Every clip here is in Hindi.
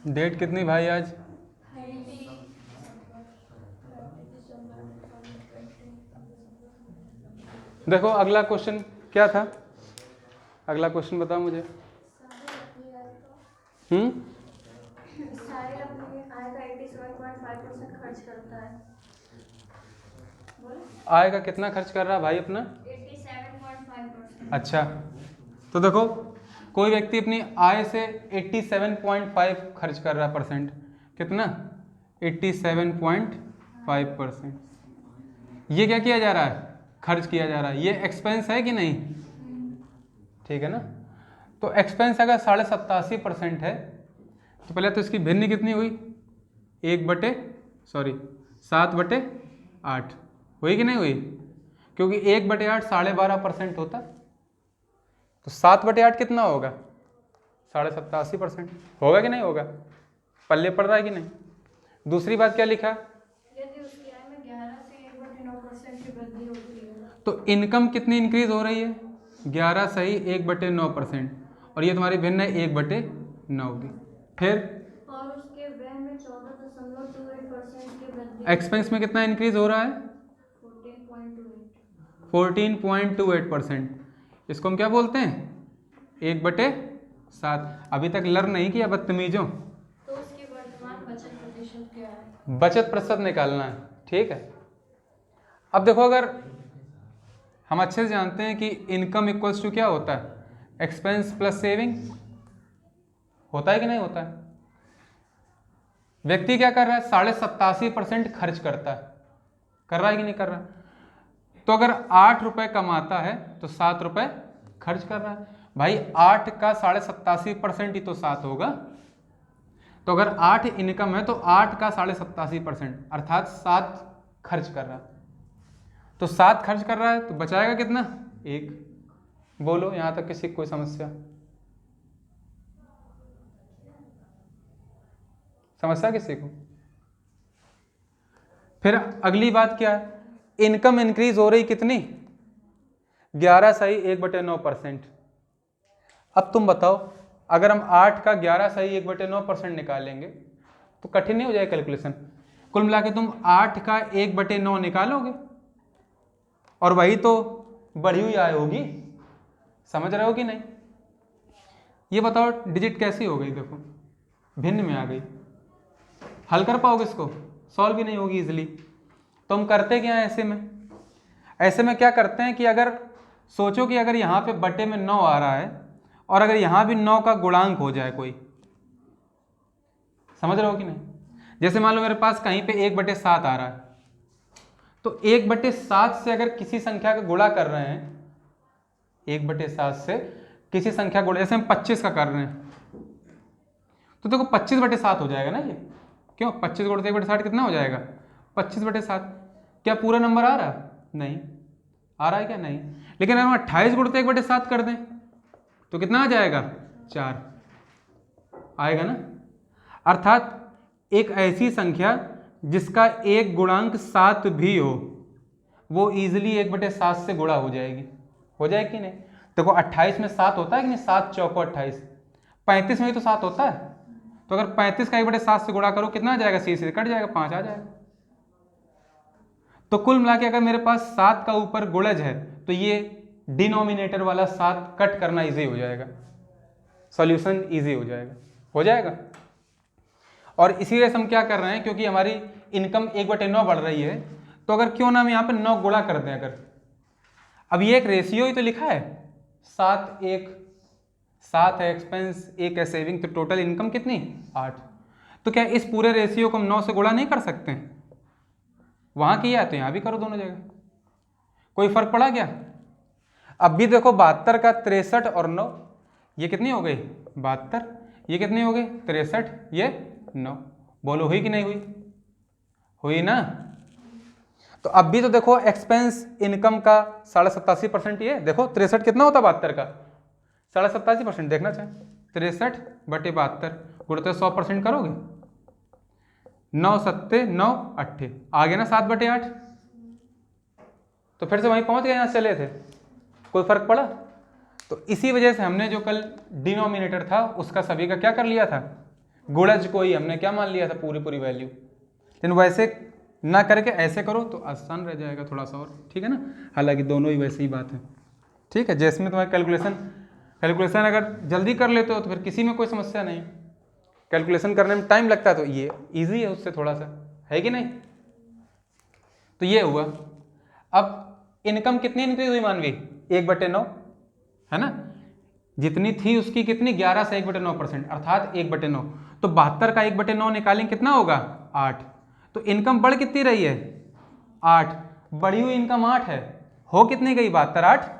डेट कितनी भाई आज? देखो अगला क्वेश्चन क्या था, अगला क्वेश्चन बताओ मुझे। साहिल अपनी आय का 87.5% खर्च करता है। आय का कितना खर्च कर रहा है भाई अपना? 87.5%। अच्छा, तो देखो कोई व्यक्ति अपनी आय से 87.5 खर्च कर रहा है परसेंट, कितना? 87.5%। ये क्या किया जा रहा है? खर्च किया जा रहा है। ये एक्सपेंस है कि नहीं? ठीक है ना। तो एक्सपेंस अगर 87.5% है तो पहले तो इसकी भिन्न कितनी हुई? 7/8 हुई कि नहीं हुई? क्योंकि 1/8 12.5% होता है, तो 7/8 कितना होगा? 87.5% होगा कि नहीं होगा? पल्ले पड़ रहा है कि नहीं? दूसरी बात क्या लिखा? यदि उसकी आय में 11 से 1/9% की वृद्धि होती है तो इनकम कितनी इंक्रीज हो रही है? 11 सही 1/9%, और ये तुम्हारी भिन्न है 1/9 की। फिर और उसके व्यय में 14.28% की वृद्धि। एक्सपेंस में कितना इंक्रीज हो रहा है? 14.28%। इसको हम क्या बोलते हैं? 1/7। अभी तक लर्न नहीं किया बदतमीजों। तो उसकी वर्तमान बचत प्रतिशत क्या है? बचत प्रतिशत निकालना है, ठीक है। अब देखो अगर हम अच्छे से जानते हैं कि इनकम इक्वल्स टू क्या होता है? एक्सपेंस प्लस सेविंग, होता है कि नहीं होता है? व्यक्ति क्या कर रहा है? 87.5% खर्च करता है, कर रहा है कि नहीं कर रहा? तो अगर 8 रुपए कमाता है तो 7 रुपए खर्च कर रहा है। भाई 8 का 87.5% ही तो 7 होगा। तो अगर 8 इनकम है तो 8 का 87.5% अर्थात 7 खर्च कर रहा है। तो 7 खर्च कर रहा है तो बचाएगा कितना? 1। बोलो यहां तक किसी कोई समस्या? समस्या किसी को? फिर अगली बात क्या है? इनकम इंक्रीज हो रही कितनी? 11 सही 1/9%। अब तुम बताओ अगर हम 8 का 11 सही 1/9% निकालेंगे तो कठिन नहीं हो जाएगा कैलकुलेशन? कुल मिला के तुम 8 का 1/9 निकालोगे और वही तो बढ़ी हुई आय होगी। समझ रहे हो कि नहीं? ये बताओ डिजिट कैसी हो गई? देखो भिन्न में आ गई। हल कर पाओगे इसको? सॉल्व भी नहीं होगी इजिली। तो हम करते क्या है ऐसे में? ऐसे में क्या करते हैं कि अगर सोचो कि अगर यहाँ पे बटे में 9 आ रहा है और अगर यहाँ भी 9 का गुणांक हो जाए कोई, समझ रहे हो कि नहीं? जैसे मान लो मेरे पास कहीं पे 1/7 आ रहा है, तो 1/7 से अगर किसी संख्या का गुणा कर रहे हैं, 1/7 से किसी संख्या गुणा, जैसे हम 25 का कर रहे हैं, तो देखो 25/7 हो जाएगा ना ये। क्यों? 25 गुणित 1/60 कितना हो जाएगा? 25/7। क्या पूरा नंबर आ रहा है? नहीं आ रहा है क्या? नहीं। लेकिन अगर हम 28 गुणित 1/7 कर दें तो कितना आ जाएगा? 4 आएगा ना। अर्थात एक ऐसी संख्या जिसका एक गुणांक 7 भी हो वो इजिली 1/7 से गुणा हो जाएगी। हो जाएगी कि नहीं? देखो 28 में 7 होता है कि नहीं? 7 चौको 28। 35 में भी तो 7 होता है। तो अगर 35 का 1/7 से गुणा करो कितना आ जाएगा? सीधे कट जाएगा, 5 आ जाएगा। तो कुल मिला के अगर मेरे पास 7 का ऊपर गुणज है तो ये डिनोमिनेटर वाला 7 कट करना इजी हो जाएगा, सॉल्यूशन इजी हो जाएगा। हो जाएगा। और इसी वजह से हम क्या कर रहे हैं, क्योंकि हमारी इनकम 1/9 बढ़ रही है, तो अगर क्यों ना हम यहाँ पे 9 गुणा कर दें। अगर अब ये एक रेशियो ही तो लिखा है, 7 है एक्सपेंस, 1 है सेविंग, तो टोटल इनकम कितनी? 8। तो क्या इस पूरे रेशियो को हम 9 से गुणा नहीं कर सकते? वहां किया है तो यहां भी करो, दोनों जगह। कोई फर्क पड़ा क्या? अब भी देखो 72 का 63 और 9, ये कितनी हो गई? 72। ये कितनी हो गई? 63। ये 9। बोलो हुई कि नहीं हुई? हुई ना। तो अब भी तो देखो एक्सपेंस इनकम का 87.5% ये देखो, 63 कितना होता? 72 का 87.5% देखना चाहे 63/72 गुणित 100% करोगे, 9 सत्ते 9 अट्ठे आ गया ना 7/8। तो फिर से वहीं पहुंच गए, यहां चले थे। कोई फर्क पड़ा? तो इसी वजह से हमने जो कल डिनोमिनेटर था उसका सभी का क्या कर लिया था, गुणज को ही हमने क्या मान लिया था, पूरी पूरी वैल्यू। लेकिन वैसे ना करके ऐसे करो तो आसान रह जाएगा थोड़ा सा और, ठीक है ना। हालांकि दोनों ही वैसे ही बात है, ठीक है। जैसे में तुम्हारी कैलकुलेशन अगर जल्दी कर लेते हो तो फिर किसी में कोई समस्या नहीं। कैलकुलेशन करने में टाइम लगता है तो ये इजी है उससे थोड़ा सा, है कि नहीं। तो ये हुआ। अब इनकम कितनी इंक्रीज हुई मानवी, 1/9, है ना। जितनी थी उसकी कितनी, 11 से 1/9%, अर्थात 1/9। तो 72 का 1/9 निकालेंगे कितना होगा, 8। तो इनकम बढ़ कितनी रही है, 8। बढ़ी हुई इनकम 8 है, हो कितनी गई, 72 8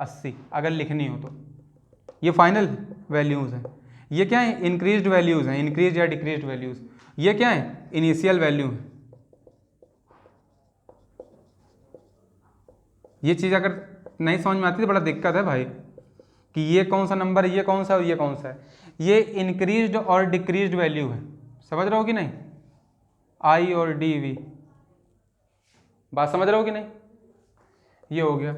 80, अगर लिखनी हो तो। ये फाइनल वैल्यूज हैं। ये क्या है, इंक्रीज्ड वैल्यूज हैं, इंक्रीज या डिक्रीज्ड वैल्यूज। ये क्या है, इनिशियल वैल्यू है। ये चीज़ अगर नहीं समझ में आती तो बड़ा दिक्कत है भाई, कि ये कौन सा नंबर है, ये कौन सा और ये कौन सा है। ये इंक्रीज्ड और डिक्रीज्ड वैल्यू है, समझ रहे हो कि नहीं, आई और डी वी, बात समझ रहे हो कि नहीं। ये हो गया।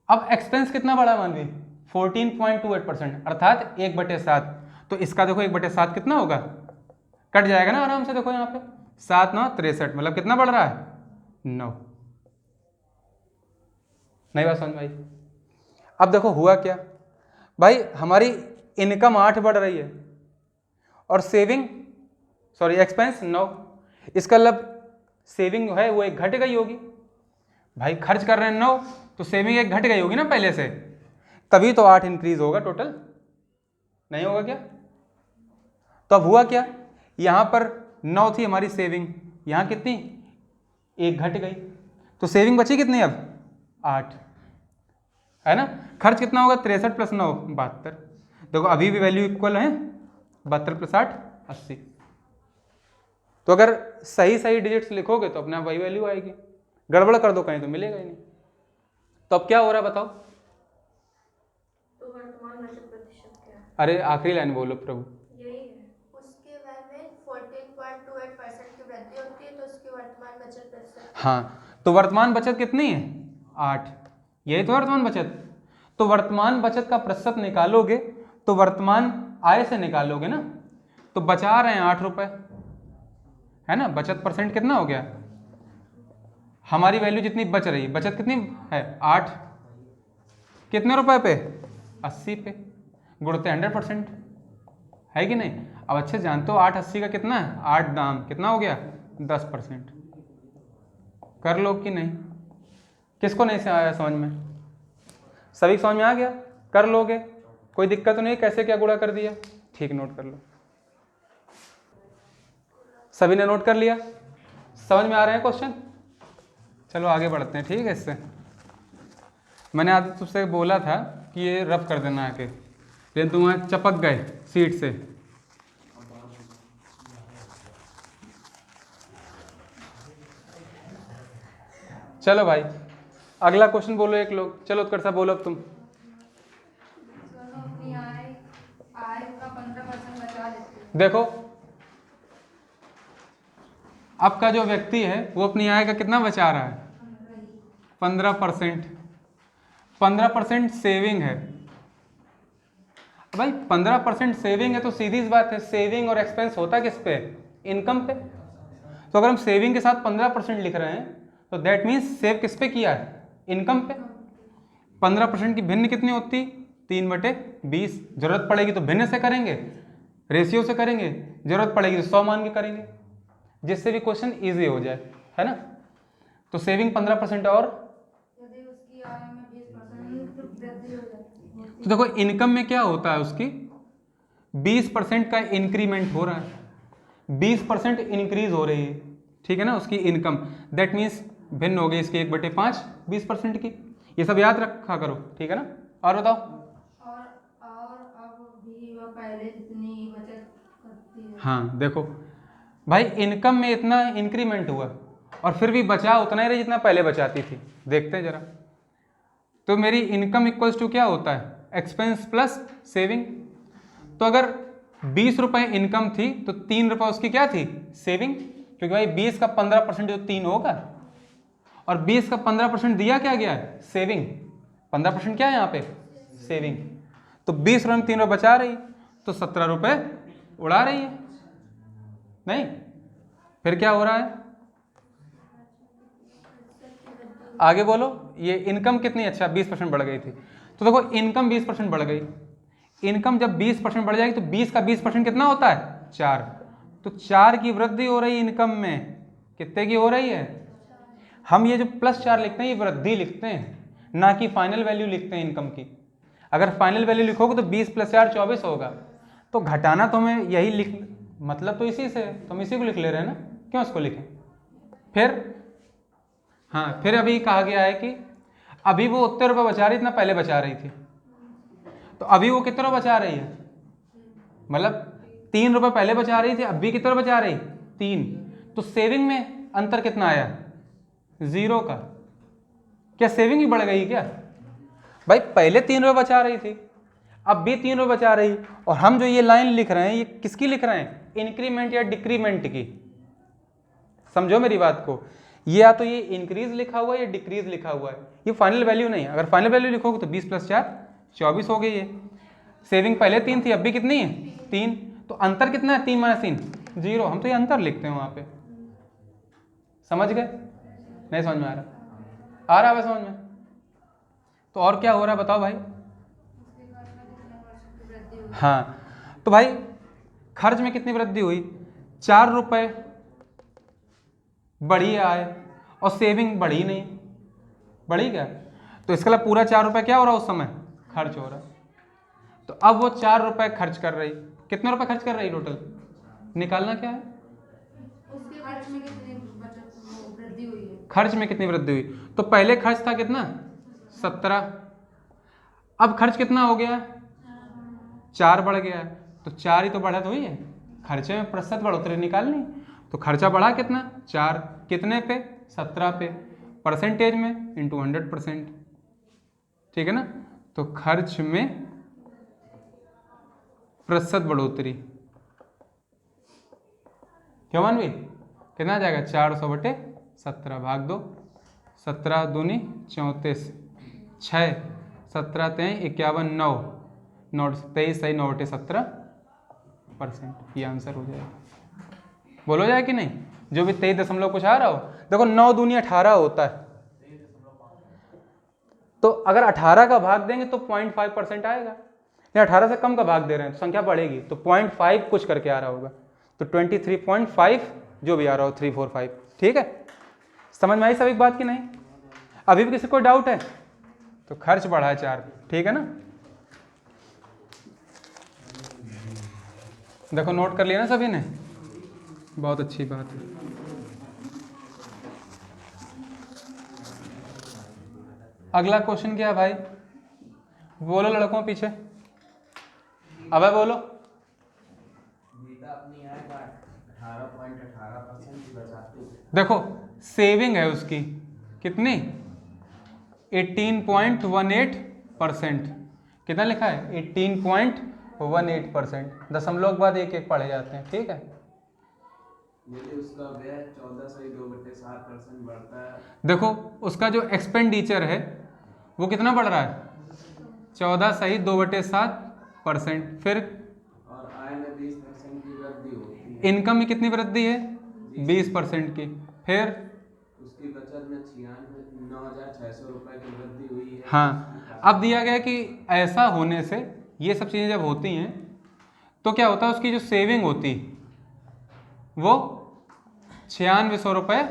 अब एक्सपेंस कितना बढ़ा मानवी, 14.28%, अर्थात 1/7। तो इसका देखो 1/7 कितना होगा, कट जाएगा ना आराम से। देखो यहाँ पे 7 9 63, मतलब कितना बढ़ रहा है, 9। नहीं बात समझ भाई। अब देखो हुआ क्या भाई, हमारी इनकम 8 बढ़ रही है और एक्सपेंस 9। इसका मतलब सेविंग है वो एक घट गई होगी भाई, खर्च कर रहे हैं 9 तो सेविंग एक घट गई होगी ना पहले से, तभी तो 8 इंक्रीज होगा टोटल, नहीं होगा क्या। तो अब हुआ क्या, यहां पर 9 थी हमारी सेविंग, यहां कितनी, एक घट गई, तो सेविंग बची कितनी अब, 8, है ना। खर्च कितना होगा, 63 + 9 72। देखो अभी भी वैल्यू इक्वल है, 72 + 8 80। तो अगर सही सही डिजिट्स लिखोगे तो अपना वही वैल्यू आएगी, गड़बड़ कर दो कहीं तो मिलेगा ही नहीं। तो अब क्या हो रहा है बताओ, तो वर्तमान बचत प्रतिशत क्या है, अरे आखिरी लाइन बोलो प्रभु। यही है। उसके व्यय में 14.28% की वृद्धि होती है, तो उसकी वर्तमान बचत प्रतिशत, हाँ, तो वर्तमान बचत कितनी है, 8, यही तो वर्तमान बचत। तो वर्तमान बचत का प्रतिशत निकालोगे तो वर्तमान आय से निकालोगे ना, तो बचा रहे हैं 8 रुपए, है ना। बचत परसेंट कितना हो गया, हमारी वैल्यू जितनी बच रही, बचत कितनी है 8, कितने रुपए पे, 80 पे, गुणते 100%, है कि नहीं। अब अच्छे जानते हो 8 80 का कितना है, 8 दाम कितना हो गया, 10%। कर लो कि नहीं, किसको नहीं से आया समझ में, सभी समझ में आ गया, कर लोगे, कोई दिक्कत तो नहीं, कैसे क्या गुणा कर दिया, ठीक, नोट कर लो। सभी ने नोट कर लिया, समझ में आ रहे हैं क्वेश्चन। चलो आगे बढ़ते हैं, ठीक है। इससे मैंने आज तुझसे बोला था कि ये रफ कर देना आके, लेकिन तुम वहाँ चपक गए सीट से। चलो भाई अगला क्वेश्चन बोलो एक लोग, चलो उत्कर्ष साहब बोलो अब तुम। अपनी आय का 15% बचा लेते हैं। देखो आपका जो व्यक्ति है वो अपनी आय का कितना बचा रहा है, 15%। 15% सेविंग है भाई, 15% सेविंग है तो सीधी सी बात है, सेविंग और एक्सपेंस होता किस पे, इनकम पे। तो अगर हम सेविंग के साथ 15% लिख रहे हैं तो दैट मीन्स सेव किस पे किया है, इनकम पे। 15% की भिन्न कितनी होती, 3/20। जरूरत पड़ेगी तो भिन्न से करेंगे, रेशियो से करेंगे, जरूरत पड़ेगी तो 100 मान के करेंगे, जिससे भी क्वेश्चन इजी हो जाए, है ना। तो सेविंग 15% और यदि उसकी आय में 20% वृद्धि हो जाती है। तो देखो इनकम में क्या होता है, उसकी 20% का इंक्रीमेंट हो रहा है, 20% इंक्रीज हो रही है, ठीक है ना, उसकी इनकम। दैट मीन्स भिन्न हो गई इसकी 1/5 20% की। ये सब याद रखा करो, ठीक है ना। और बताओ, और अब भी वह पहले जितनी बचत करती है। हाँ देखो भाई इनकम में इतना इंक्रीमेंट हुआ और फिर भी बचा उतना ही रही जितना पहले बचाती थी। देखते हैं जरा, तो मेरी इनकम इक्वल्स टू क्या होता है, एक्सपेंस प्लस सेविंग। तो अगर 20 रुपए इनकम थी तो 3 रुपए उसकी क्या थी, सेविंग, क्योंकि भाई 20 का 15% जो 3 होगा, और 20 का 15% दिया क्या गया है, सेविंग। 15% क्या है यहाँ पे, सेविंग। तो 20 रुपये में 3 रुपये बचा रही, तो 17 रुपये उड़ा रही है। नहीं, फिर क्या हो रहा है, आगे बोलो। ये इनकम कितनी, अच्छा 20% बढ़ गई थी। तो देखो इनकम 20% बढ़ गई। इनकम जब 20% बढ़ जाएगी तो 20 का 20% कितना होता है, 4। तो 4 की वृद्धि हो रही है इनकम में। कितने की हो रही है, हम ये जो +4 लिखते हैं ये वृद्धि लिखते हैं, ना कि फाइनल वैल्यू लिखते हैं इनकम की। अगर फाइनल वैल्यू लिखोगे तो 20 + 4 24 होगा। तो घटाना तो हमें यही लिख, मतलब तो इसी से, तो हम इसी को लिख ले रहे हैं ना, क्यों इसको लिखें। फिर हाँ, फिर अभी कहा गया है कि अभी वो उतने रुपये बचा रही, इतना पहले बचा रही थी। तो अभी वो कितने रुपये बचा रही है, मतलब 3 रुपये पहले बचा रही थी, अभी कितने रुपये बचा रही, 3। तो सेविंग में अंतर कितना आया, 0 का। क्या सेविंग ही बढ़ गई क्या भाई, पहले 3 रुपये बचा रही थी, अब भी 3 रुपये बचा रही। और हम जो ये लाइन लिख रहे हैं ये किसकी लिख रहे हैं, इंक्रीमेंट या डिक्रीमेंट की। समझो मेरी बात को, ये या तो ये इंक्रीज लिखा हुआ है या डिक्रीज लिखा हुआ है, ये फाइनल वैल्यू नहीं है। अगर फाइनल वैल्यू लिखोगे तो 20 + 4 24 हो गई है। सेविंग पहले 3 थी, अब भी कितनी है, 3। तो अंतर कितना है, 3 - 3 0। हम तो ये अंतर लिखते हैं वहां पे। समझ गए, नहीं समझ में आ रहा है समझ में। तो और क्या हो रहा है बताओ भाई। हाँ, तो भाई खर्च में कितनी वृद्धि हुई, 4 रुपये बढ़ी आए और सेविंग बढ़ी नहीं, बढ़ी क्या। तो इसका मतलब पूरा 4 रुपये क्या हो रहा है उस समय, खर्च हो रहा है। तो अब वो 4 रुपये खर्च कर रही, कितने रुपए खर्च कर रही टोटल, निकालना क्या है, उसके खर्च में कितनी वृद्धि हुई है। खर्च में कितनी वृद्धि हुई। तो पहले खर्च था कितना, 17, अब खर्च कितना हो गया, 4 बढ़ गया है। तो 4 ही तो बढ़त हुई है, खर्चे में प्रतिशत बढ़ोतरी निकालनी। तो खर्चा बढ़ा कितना, 4, कितने पे, 17 पे, परसेंटेज में इंटू 100%, ठीक है ना। तो खर्च में प्रतिशत बढ़ोतरी, क्यों मानवी, कितना आ जाएगा, 400/17 भाग 2, 17 दूनी 34, 6, 17 3 51, 9, 23 सही 9/17%, ये आंसर हो जाएगा। बोलो जाए कि नहीं, जो भी 23 दशमलव कुछ आ रहा हो। देखो 9 दूनी 18 होता है, तो अगर 18 का भाग देंगे तो 0.5% आएगा। या 18 से कम का भाग दे रहे हैं तो संख्या बढ़ेगी, तो 0.5 कुछ करके आ रहा होगा। तो 23.5 जो भी आ रहा हो 345, ठीक है। समझ में आई सभी बात की नहीं, अभी भी किसी को डाउट है। तो खर्च बढ़ा है 4, ठीक है ना। देखो नोट कर लिया ना सभी ने, बहुत अच्छी बात है। अगला क्वेश्चन क्या है भाई, बोलो लड़कों पीछे, अबे बोलो। देखो सेविंग है उसकी कितनी, 18.18%। कितना लिखा है, 18.18%। दशमलव के बाद 1 पढ़े जाते हैं, ठीक है। उसका व्यय 14.2/7% बढ़ता है। देखो उसका जो एक्सपेंडिचर है वो कितना बढ़ रहा है, 14.2/7%। फिर और आय में 20% की वृद्धि होती है। इनकम में कितनी वृद्धि है, 20% की। फिर उसकी बचत में 9,600 रुपए की वृद्धि हुई है। हाँ, अब दिया गया कि ऐसा होने से ये सब चीज़ें जब होती हैं तो क्या होता है, उसकी जो सेविंग होती वो 9600 रुपये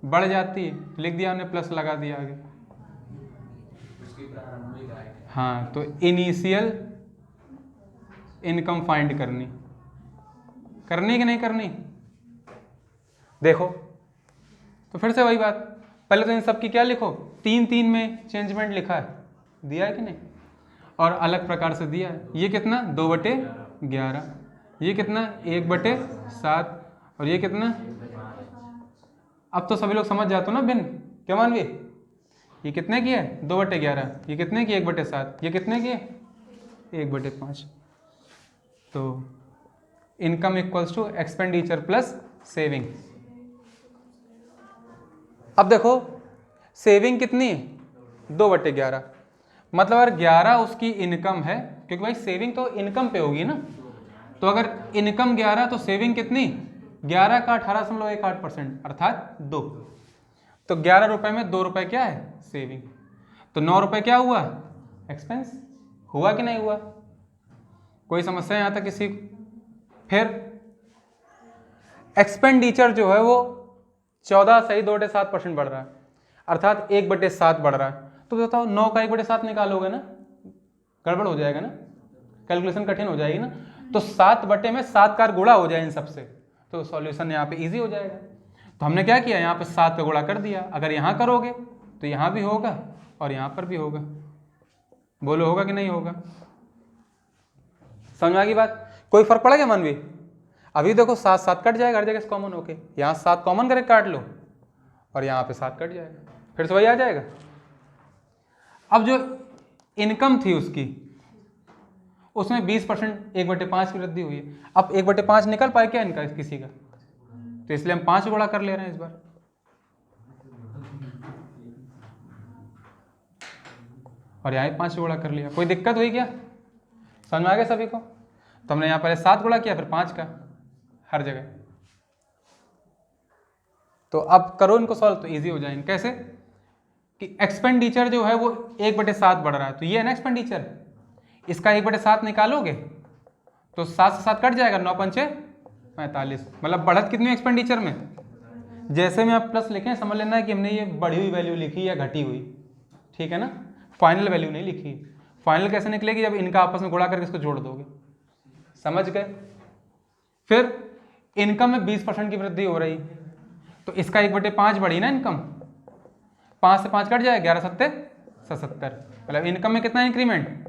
बढ़ जाती है। लिख दिया हमने, प्लस लगा दिया आगे। उसकी प्रारंभिक आय। हाँ, तो इनिशियल इनकम फाइंड करनी कि नहीं करनी, देखो। तो फिर से वही बात, पहले तो इन सब की क्या लिखो, 3 में चेंजमेंट लिखा है, दिया है कि नहीं, और अलग प्रकार से दिया है। ये कितना, 2/11, ये कितना 1/7, और ये कितना। अब तो सभी लोग समझ जाते हो ना भिन्न, क्यों मानवी, ये कितने की है 2/11, ये कितने की 1/7, ये कितने की है 1/5। तो income equals to expenditure plus saving. अब देखो सेविंग कितनी है 2/11, मतलब अगर 11 उसकी इनकम है, क्योंकि भाई सेविंग तो इनकम पे होगी ना, तो अगर इनकम 11 तो सेविंग कितनी, 11 का 18.18% अर्थात 2। तो 11 रुपए में 2 रुपए क्या है, सेविंग। तो 9 रुपए क्या हुआ, एक्सपेंस। हुआ कि नहीं हुआ? कोई समस्या यहाँ तक किसी को? फिर एक्सपेंडिचर जो है वो 14.27% बढ़ रहा है, अर्थात 1/7 बढ़ रहा है। तो बताओ 9 का 1/7 निकालोगे ना, गड़बड़ हो जाएगा ना, कैलकुलेशन कठिन हो जाएगी ना। तो 7/7 का गुणा हो जाए इन सबसे, तो सॉल्यूशन यहाँ पे इजी हो जाएगा। तो हमने क्या किया, यहाँ पे 7 का गुणा कर दिया। अगर यहाँ करोगे तो यहाँ भी होगा और यहाँ पर भी होगा। बोलो होगा कि नहीं होगा? समझ में आ गई बात? कोई फर्क पड़ेगा मन भी? अभी देखो 7 7 कट जाएगा हर जगह से कॉमन होके, यहाँ 7 कॉमन करके काट लो और यहाँ पे 7 कट जाएगा, फिर से वही आ जाएगा। अब जो इनकम थी उसकी, उसमें 20% 1/5 की वृद्धि हुई है। अब 1/5 निकल पाए क्या इनका किसी का? तो इसलिए हम 5 गुणा कर ले रहे हैं इस बार। और यहाँ 5 गुणा कर लिया। कोई दिक्कत हुई क्या? समझ में आ गया सभी को? तो हमने यहाँ पहले 7 गुणा किया, फिर 5 का हर जगह। तो अब करो इनको सॉल्व तो इजी हो जाएंगे। कैसे कि एक्सपेंडिचर जो है वो 1/7 बढ़ रहा है, तो ये है ना एक्सपेंडिचर, इसका 1/7 निकालोगे तो 7 से 7 कट जाएगा, 9 पंचे 45। मतलब बढ़त कितनी एक्सपेंडिचर में? जैसे में आप प्लस लिखें समझ लेना है कि हमने ये बढ़ी हुई वैल्यू लिखी या घटी हुई, ठीक है ना, फाइनल वैल्यू नहीं लिखी। फाइनल कैसे निकलेगी? जब इनका आपस में गुणा करके इसको जोड़ दोगे। समझ गए? फिर इनकम में 20% की वृद्धि हो रही, तो इसका 1/5 बढ़ी ना इनकम, 5 से 5 कट जाए, 11 सत्ते 77। मतलब इनकम में कितना इंक्रीमेंट?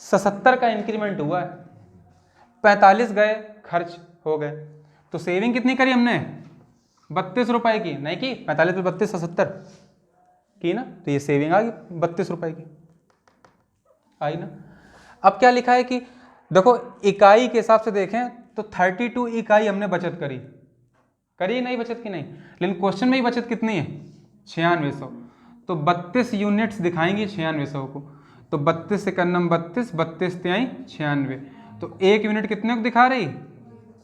77 का इंक्रीमेंट हुआ है। 45 गए, खर्च हो गए। तो सेविंग कितनी करी हमने? 32 रुपए की, नहीं की 45 पे 32 77 की ना, तो ये सेविंग आ गई 32 रुपए की, आई ना। अब क्या लिखा है कि देखो इकाई के हिसाब से देखें तो 32 इकाई हमने बचत करी, नहीं बचत की नहीं, लेकिन क्वेश्चन में ही बचत कितनी है? 9600। तो 32 यूनिट्स दिखाएंगी 9600 को। तो 32 से करनम 32, 32 तिहाई 96। तो 1 यूनिट कितने को दिखा रही?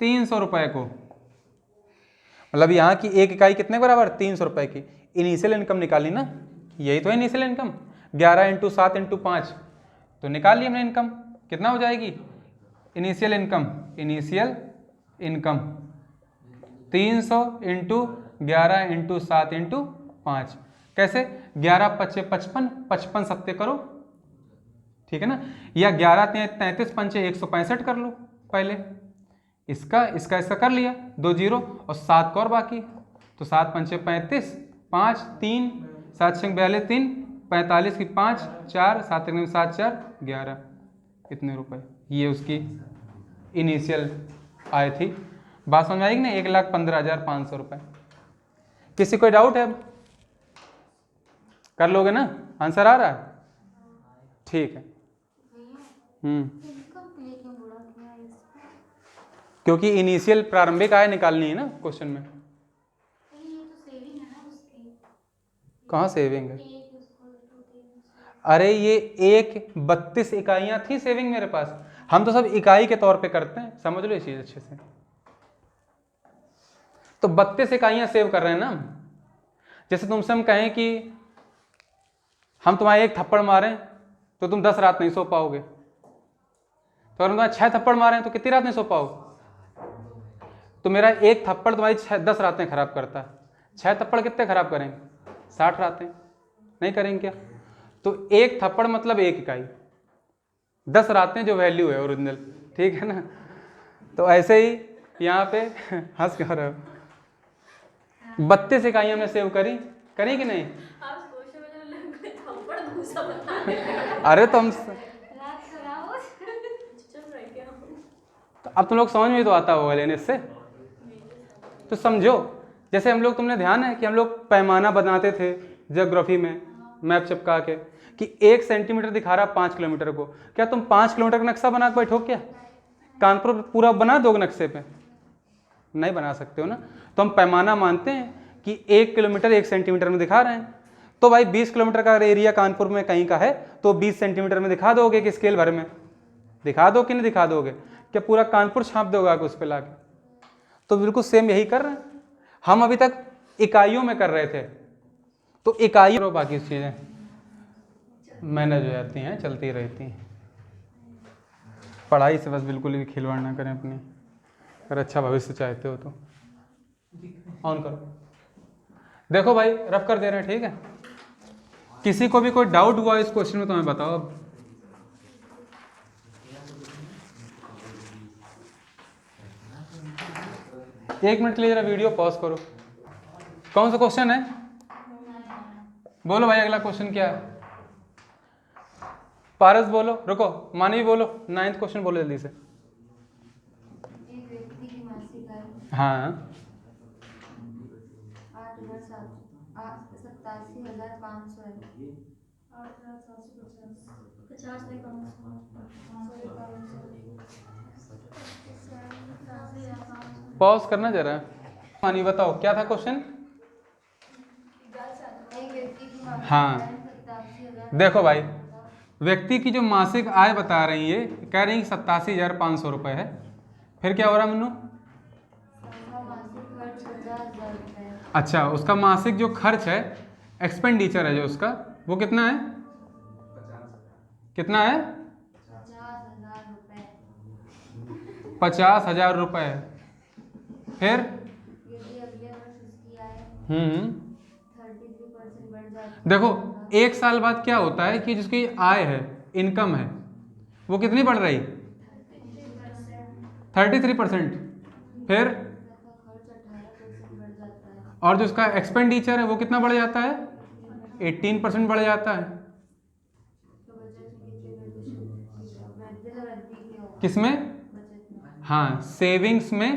300 रुपए को। मतलब यहाँ की 1 इकाई कितने बराबर? 300 रुपए की। इनिशियल इनकम निकाली ना, यही तो है इनिशियल इनकम। 11 × 7 × 5 तो निकाल ली हमने इनकम। कितना हो जाएगी इनिशियल इनकम? Initial income 300 × 11 × 7 × 5। कैसे? 11 × 5 = 55, 55 सत्ते करो, ठीक है ना, या 11 × 3 = 33, 5 = 165 कर लो पहले। इसका कर लिया, 2 0 और 7 का और बाकी। तो 7 × 5 = 35, 5 3 7 × 42 3 45 की 5 4 7 × 7 4 11, इतने रुपए। ये उसकी इनिशियल आय थी। बात समझ आएगी ना? 1,15,500 रुपए। किसी कोई डाउट है? कर लोगे ना? आंसर आ रहा है? ठीक है। क्योंकि इनिशियल प्रारंभिक आय निकालनी है ना क्वेश्चन में। कहाँ सेविंग है? अरे ये 32 इकाइयां थी सेविंग मेरे पास। हम तो सब इकाई के तौर पे करते हैं, समझ लो ये चीज अच्छे से। तो 32 इकाइयां सेव कर रहे हैं ना। जैसे तुमसे हम कहें कि हम तुम्हारे 1 थप्पड़ मारें तो तुम 10 रात नहीं सो पाओगे। तो अगर तुम्हारे 6 थप्पड़ मारें तो कितनी रात नहीं सो पाओगे? तो मेरा 1 थप्पड़ तुम्हारी 10 रातें खराब करता है। 6 थप्पड़ कितने खराब करेंगे? 60 रातें नहीं करेंगे क्या? तो 1 थप्पड़ मतलब 1 इकाई, 10 रातें जो वैल्यू है ओरिजिनल, ठीक है ना। तो ऐसे ही यहाँ पे हंस कर रहे हो। 32 इकाइयां हमने सेव करी कि नहीं? अरे तुम तो अब तुम लोग समझ में तो आता होगा लेने से। तो समझो, जैसे हम लोग, तुमने ध्यान है कि हम लोग पैमाना बनाते थे ज्योग्राफी में, मैप चिपका के कि 1 सेंटीमीटर दिखा रहा 5 किलोमीटर को। क्या तुम 5 किलोमीटर का नक्शा बना के बैठो क्या? कानपुर पूरा बना दोगे नक्शे पे? नहीं बना सकते हो ना। तो हम पैमाना मानते हैं कि 1 किलोमीटर 1 सेंटीमीटर में दिखा रहे हैं। तो भाई 20 किलोमीटर का एरिया कानपुर में कहीं का है तो 20 सेंटीमीटर में दिखा दोगे कि स्केल भर में दिखा दो कि नहीं दिखा दोगे, क्या पूरा कानपुर छाप दोगे आगे उस पर लाके? तो बिल्कुल सेम यही कर रहे हैं हम। अभी तक इकाइयों में कर रहे थे, तो इकाइयों बाकी चीज़ें मैनेज हो जाती हैं, चलती रहती हैं। पढ़ाई से बस बिल्कुल भी खिलवाड़ ना करें अपनी, अगर अच्छा भविष्य चाहते हो तो। ऑन करो, देखो भाई रफ कर दे रहे हैं, ठीक है। किसी को भी कोई डाउट हुआ इस क्वेश्चन में तो हमें बताओ। अब एक मिनट के लिए जरा वीडियो पॉज करो। कौन सा क्वेश्चन है? बोलो भाई अगला क्वेश्चन क्या है? पारस बोलो, रुको मानवी बोलो, 9th क्वेश्चन बोलो जल्दी से। एक व्यक्ति की मासिक आय हाँ 87,500 है। 8,750 पॉज करना जरा। मानवी बताओ क्या था क्वेश्चन? एक व्यक्ति की मासिक हाँ। आय 87,000। देखो भाई, व्यक्ति की जो मासिक आय बता रही है, कह रही है 87,500 रुपये है। फिर क्या हो रहा मन्नू? उसका मासिक खर्च 50,000 रुपये है। अच्छा, उसका मासिक जो खर्च है, एक्सपेंडिचर है जो उसका, वो कितना है? कितना है? 50,000 रुपये। 50,000 रुपये। फिर यदि अगले वर्ष उसकी आय 33% बढ़ जाती है। देखो एक साल बाद क्या होता है कि जिसकी आय है, इनकम है, वो कितनी बढ़ रही? 33%। फिर उसका खर्च 18% बढ़ जाता है। और जो उसका एक्सपेंडिचर है वो कितना बढ़ जाता है? 18% बढ़ जाता है। तो बचत कितने वृद्धि की होगी? किसमें? बचत में हाँ, सेविंग्स में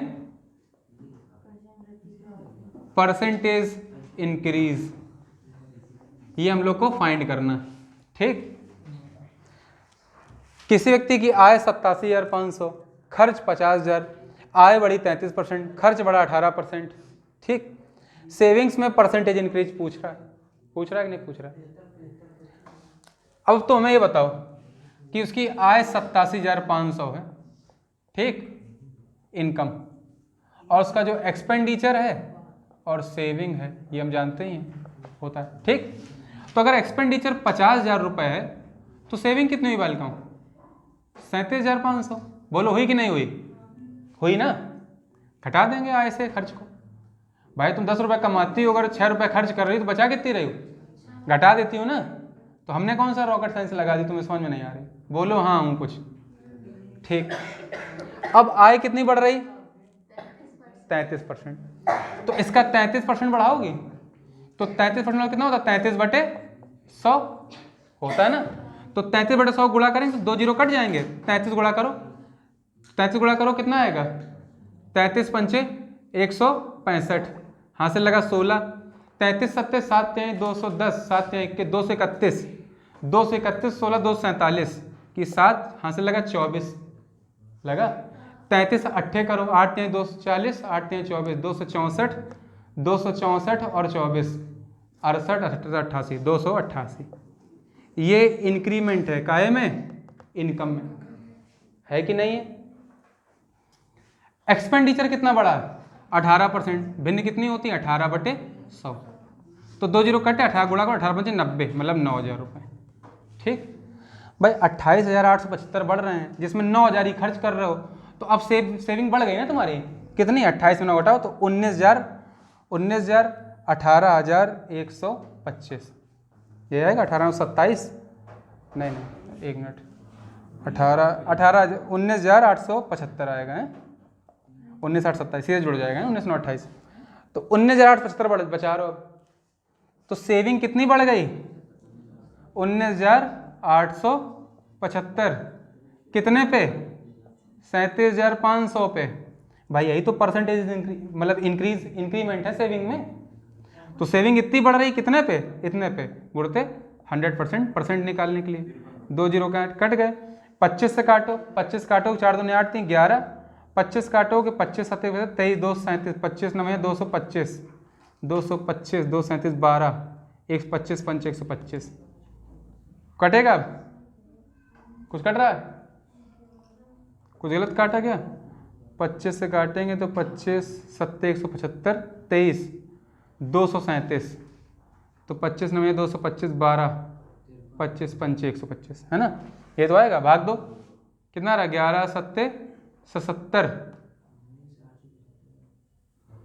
वृद्धि की होगी। परसेंटेज इंक्रीज, ये हम लोग को फाइंड करना, ठीक। किसी व्यक्ति की आय 87,500, खर्च 50,000, आय बढ़ी 33%, खर्च बढ़ा 18%, ठीक। सेविंग्स में परसेंटेज इंक्रीज पूछ रहा है कि नहीं पूछ रहा है? अब तो हमें ये बताओ कि उसकी आय 87,500 है, ठीक, इनकम, और उसका जो एक्सपेंडिचर है और सेविंग है, ये हम जानते ही हैं होता है, ठीक। तो अगर एक्सपेंडिचर 50,000 रुपये है तो सेविंग कितनी हुई बालिकाओं? 37,500। बोलो हुई कि नहीं हुई? हुई ना। घटा देंगे आय से खर्च को। भाई तुम 10 रुपये कमाती हो, अगर 6 रुपये खर्च कर रही हो तो बचा कितनी रही हो? घटा देती हो ना। तो हमने कौन सा रॉकेट साइंस लगा दी, तुम्हें समझ में नहीं आ रही? बोलो हाँ हूँ कुछ, ठीक। अब आय कितनी बढ़ रही? 33%। तो इसका 33% बढ़ाओगी तो 33% कितना होता है? 33/100 होता है ना। तो 33/100 गुणा करेंगे तो 2 जीरो कट जाएंगे। 33 गुणा करो, 33 गुणा करो कितना आएगा? 33 पंचे 165, हासिल लगा 16, 33 सत्ते 7 3 210, 7 3 21 231, 231 16 247 की 7, हासिल लगा 24 लगा। 33 अट्ठे करो, 8 3 240, 8 3 24, 264, 264 और 24 68 88 288। ये इंक्रीमेंट है काहे में? इनकम में, है कि नहीं है? एक्सपेंडिचर कितना बढ़ा है? 18%। भिन्न कितनी होती है? 18/100। तो 2 जीरो कटे, 18 गुणा करो, 18 पंचे 90, मतलब 9,000 रुपये, ठीक। भाई 28,875 बढ़ रहे हैं, जिसमें 9,000 ही खर्च कर रहे हो, तो अब सेविंग बढ़ गई ना तुम्हारी। कितनी? 28 में 9 घटाओ तो 19,000, 18,125, ये आएगा 1827, नहीं 1 मिनट, 19,875 आएगा, 19,827 सीधे जुड़ जाएगा 19,28, तो 19,875 बचा रहे हो। तो सेविंग कितनी बढ़ गई? 19,875 कितने पे? 37,500 पे। भाई यही तो परसेंटेज मतलब इंक्रीमेंट है सेविंग में। तो सेविंग इतनी बढ़ रही कितने पे? इतने पे गुणते 100%, परसेंट निकालने के लिए 2 जीरो कट गए। 25 से काटो, 25 काटो, 4 दूनी 8 3 11, 25 काटोगे 25 7 23 2 37, 25 9 225, 225 2 37 12, 125 पंच 125 कटेगा। अब कुछ कट रहा है, कुछ गलत काटा क्या? 25 से काटेंगे तो 25 सत्ते 175 23 237 तो 25 9 225 12 25 पंच 125 है ना, ये तो आएगा। भाग दो, कितना रहा? 11 सत्ते 77।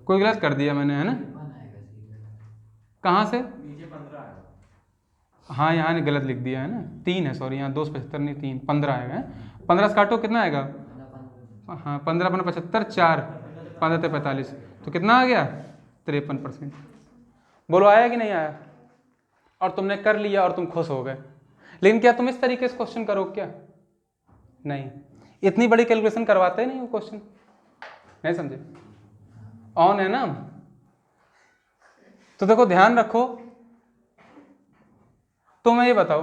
कोई गलत कर दिया मैंने, है ना? कहाँ से? हाँ यहाँ ने गलत लिख दिया है ना, 3 है, सॉरी यहाँ 275 नहीं 3 15 आएगा। 15 से काटो कितना आएगा? हाँ 15 अपना 75 4 15 45 तो कितना आ गया? 53%। बोलो आया कि नहीं आया? और तुमने कर लिया और तुम खुश हो गए। लेकिन क्या तुम इस तरीके से क्वेश्चन करो क्या? नहीं, इतनी बड़ी कैलकुलेशन करवाते नहीं वो क्वेश्चन, नहीं समझे? ऑन है ना? तो देखो ध्यान रखो, तो मैं ये बताओ,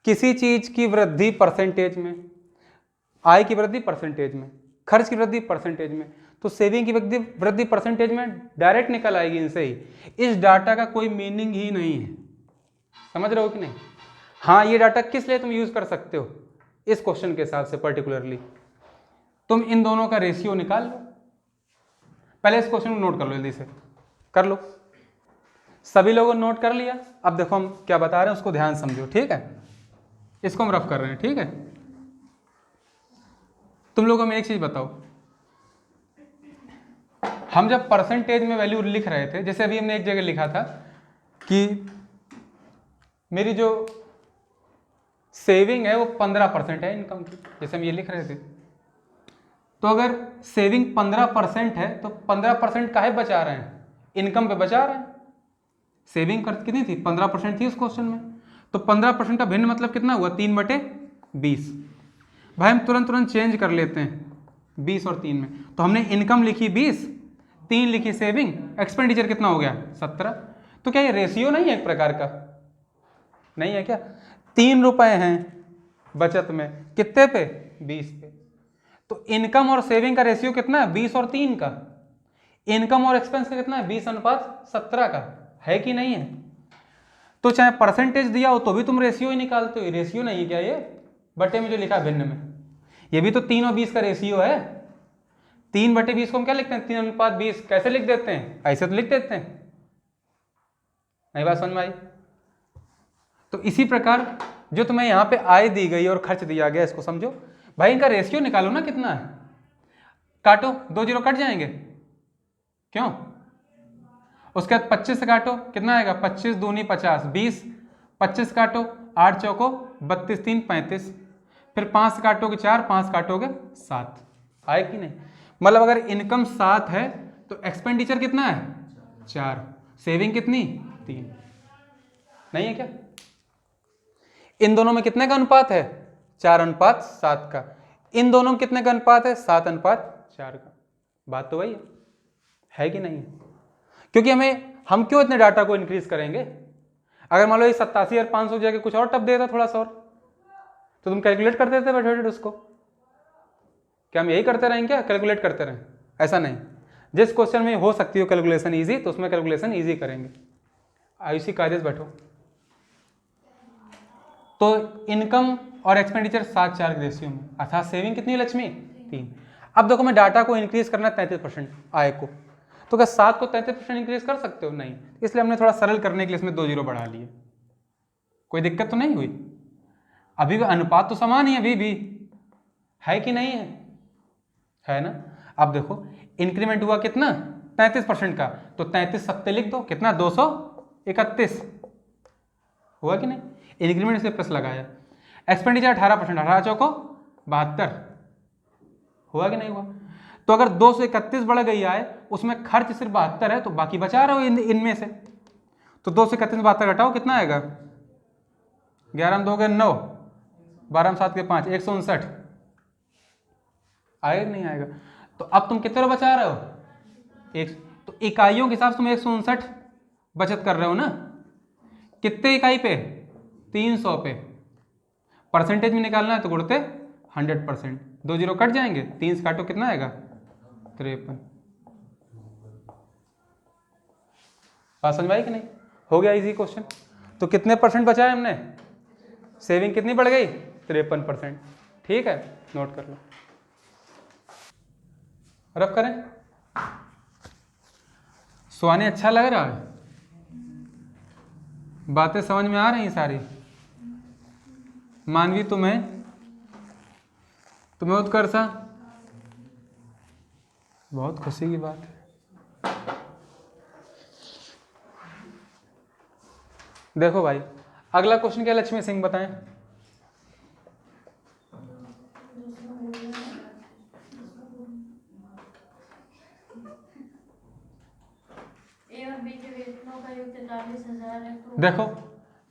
किसी चीज की वृद्धि परसेंटेज में, आय की वृद्धि परसेंटेज में, खर्च की वृद्धि परसेंटेज में, तो सेविंग की वृद्धि परसेंटेज में डायरेक्ट निकल आएगी इनसे ही। इस डाटा का कोई मीनिंग ही नहीं है, समझ रहे हो कि नहीं? हाँ ये डाटा किस लिए तुम यूज कर सकते हो इस क्वेश्चन के हिसाब से पर्टिकुलरली, तुम इन दोनों का रेशियो निकाल लो। पहले इस क्वेश्चन को नोट कर लो, जल्दी से कर लो। सभी लोगों ने नोट कर लिया? अब देखो हम क्या बता रहे हैं उसको ध्यान समझो, ठीक है? इसको हम रफ कर रहे हैं, ठीक है? तुम लोगों में एक चीज बताओ, हम जब परसेंटेज में वैल्यू लिख रहे थे, जैसे अभी हमने एक जगह लिखा था कि मेरी जो सेविंग है वो 15% है इनकम की, जैसे हम ये लिख रहे थे, तो अगर सेविंग 15% है तो 15% काहे बचा रहे हैं? इनकम पे बचा रहे हैं। सेविंग कर कितनी थी? 15% थी उस क्वेश्चन में, तो 15% का भिन्न मतलब कितना हुआ? 3/20। भाई हम तुरंत चेंज कर लेते हैं 20 और 3 में, तो हमने इनकम लिखी 20, 3 लिखी सेविंग, एक्सपेंडिचर कितना हो गया? 17। तो क्या ये रेशियो नहीं है एक प्रकार का? नहीं है क्या? 3 रुपए हैं बचत में, कितने पे? 20 पे। तो इनकम और सेविंग का रेशियो कितना है? 20 और 3 का। इनकम और एक्सपेंस का कितना है? 20:17 का, है कि नहीं है? तो चाहे परसेंटेज दिया हो तो भी तुम रेशियो ही निकालते हो। रेशियो नहीं है क्या ये? बटे में जो लिखा है भिन्न में, ये भी तो 3 और 20 का रेशियो है। 3/20 को हम क्या लिखते हैं? 3:20। कैसे लिख देते हैं? ऐसे तो लिख देते हैं। नई बात समझ में आई? तो इसी प्रकार जो तुम्हें यहाँ पे आय दी गई और खर्च दिया गया, इसको समझो भाई, इनका रेशियो निकालो ना कितना है। काटो, 2 जीरो कट जाएंगे, क्यों? उसके बाद 25 से काटो, कितना आएगा? 25 दूनी 50 20, 25 काटो 8 चौको 32 3 35, फिर 5 से काटोगे 4, 5 काटोगे 7। आए कि नहीं? मतलब अगर इनकम 7 है तो एक्सपेंडिचर कितना है? 4, सेविंग कितनी? 3। नहीं है क्या? इन दोनों में कितने का अनुपात है? 4:7 का। इन दोनों में कितने का अनुपात है? 7:4 का। बात तो वही है कि नहीं? क्योंकि हम क्यों इतने डाटा को इंक्रीज करेंगे? अगर मान लो ये 87,500 जगह कुछ और टप देता थोड़ा सा और, तो तुम कैलकुलेट कर देते बैठे बैठे उसको। क्या हम यही करते रहें क्या? कैलकुलेट करते रहें? ऐसा नहीं। जिस क्वेश्चन में हो सकती हो कैलकुलेशन ईजी, तो उसमें कैलकुलेशन ईजी करेंगे। आयुषी काजेस बैठो। तो इनकम और एक्सपेंडिचर 7:4 के रेशियो में, अर्थात सेविंग कितनी लक्ष्मी? 3। अब देखो मैं डाटा को इंक्रीज करना 33% आय को, तो क्या 7 को 33% इंक्रीज कर सकते हो? नहीं। इसलिए हमने थोड़ा सरल करने के लिए इसमें 2 जीरो बढ़ा लिए। कोई दिक्कत तो नहीं हुई? अभी भी अनुपात तो समान ही अभी भी है कि नहीं है? है ना? अब देखो इंक्रीमेंट हुआ कितना? 33% का, तो 33 सत्ते लिख दो, कितना? 231 हुआ कि नहीं? इंक्रीमेंट से प्लस लगाया। एक्सपेंडिचर 18%, 18 चौको 72 हुआ कि नहीं हुआ? तो अगर 231 बढ़ गई आए, उसमें खर्च सिर्फ 72 है, तो बाकी बचा रहे हो इनमें से। तो 231 में 72 घटाओ, कितना आएगा? 11 में 2 गए 9, 12 में 7 के 5, 159 आएगा नहीं आएगा? तो अब तुम कितने बचा रहे हो? तो इकाइयों के हिसाब से तुम 159 बचत कर रहे हो ना। कितने इकाई पे? 300 पे। परसेंटेज में निकालना है तो गुणते 100%। 2 जीरो कट जाएंगे, 3 से काटो, कितना आएगा? 53। बात समझ आई कि नहीं? हो गया इजी क्वेश्चन। तो कितने परसेंट बचा है हमने, सेविंग कितनी बढ़ गई, 53%। ठीक है, नोट कर लो। रफ करें। सुहाने अच्छा लग रहा है, बातें समझ में आ रही हैं सारी। मानवी तुम्हें उत्कर्षा, बहुत खुशी की बात है। देखो भाई, अगला क्वेश्चन क्या लक्ष्मी सिंह बताएं। ए और बी के वेतनों का योग 43,000 है। तो देखो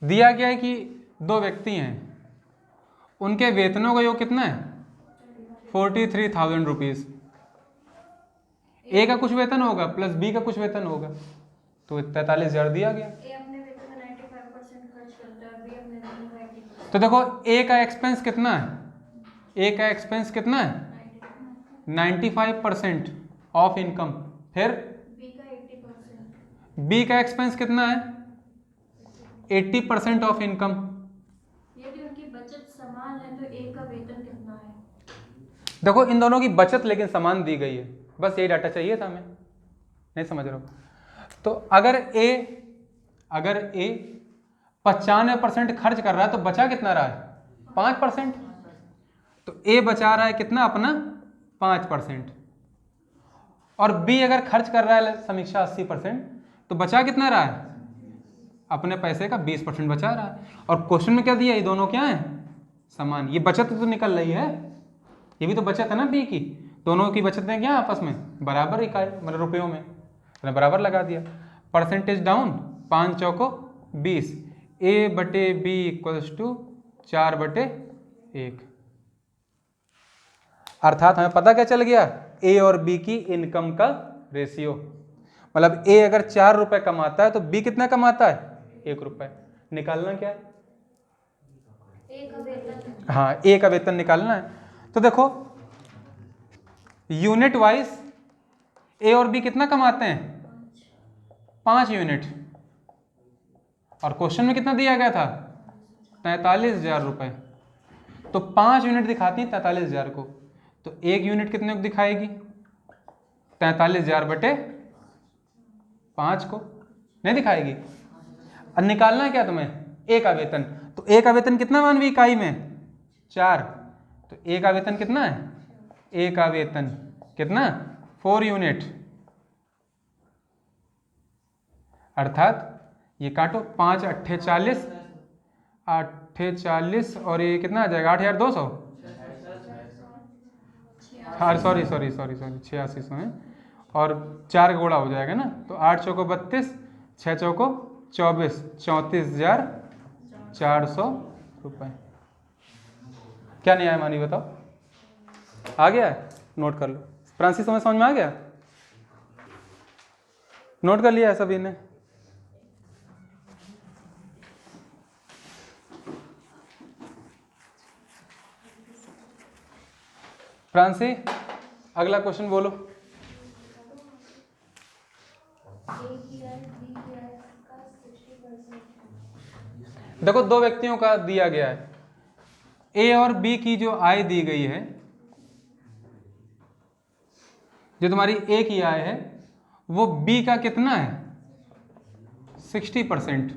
दिया गया है कि दो व्यक्ति हैं, उनके वेतनों का योग कितना है, 43,000 रुपीज। ए का कुछ वेतन होगा प्लस बी का कुछ वेतन होगा, तो 43,000 दिया गया। ए अपने वेतन का 95% खर्च करता है और बी अपने वेतन का 80%। तो देखो ए का एक्सपेंस कितना है, ए का एक्सपेंस कितना है, 95% ऑफ इनकम। फिर बी का 80%। बी का एक्सपेंस कितना है, 80% ऑफ इनकम। यदि उनकी बचत समान है तो ए का वेतन कितना है। देखो इन दोनों की बचत लेकिन समान दी गई है, बस यही डाटा चाहिए था हमें, नहीं समझ रहे हो। तो अगर ए 95% खर्च कर रहा है तो बचा कितना रहा है, 5%। तो ए बचा रहा है कितना अपना, 5%। और बी अगर खर्च कर रहा है समीक्षा 80%, तो बचा कितना रहा है, अपने पैसे का 20% बचा रहा है। और क्वेश्चन में क्या दिया, ये दोनों क्या है, समान। ये बचत तो निकल रही है, ये भी तो बचत है ना बी की, दोनों की बचतें क्या आपस में बराबर इकाई मतलब रुपयों में, मैंने बराबर लगा दिया। परसेंटेज डाउन, 5 चौको 20, ए बटे बी इक्वल्स टू 4/1। अर्थात हमें पता क्या चल गया, ए और बी की इनकम का रेशियो। मतलब ए अगर 4 रुपए कमाता है तो बी कितना कमाता है, 1 रुपए। निकालना क्या है, ए का वेतन। हाँ ए का वेतन निकालना है। तो देखो यूनिट वाइज ए और बी कितना कमाते हैं, 5 यूनिट। और क्वेश्चन में कितना दिया गया था, 43,000 रुपए। तो 5 यूनिट दिखाती है 43,000 को, तो 1 यूनिट कितने को दिखाएगी, 43,000/5 को नहीं दिखाएगी। अब निकालना है क्या तुम्हें, ए का वेतन। तो ए का वेतन कितना मानवी इकाई में, 4। तो ए का वेतन कितना है, ए का वेतन कितना, 4 यूनिट। अर्थात ये काटो, 5 8 40, 8 40 और ये कितना आ जाएगा, 8,200। हाँ सॉरी 8600 है, और 4 गुणा हो जाएगा ना, तो 8 चौको 32, 6 चौको 24, 34,400 रुपये। क्या नहीं आया मानी बताओ, आ गया है, नोट कर लो। फ्रांसिस समझ में आ गया, नोट कर लिया है सभी ने। फ्रांसी अगला क्वेश्चन बोलो। देखो दो व्यक्तियों का दिया गया है, ए और बी की जो आय दी गई है, जो तुम्हारी ए की आय है वो बी का कितना है, 60%।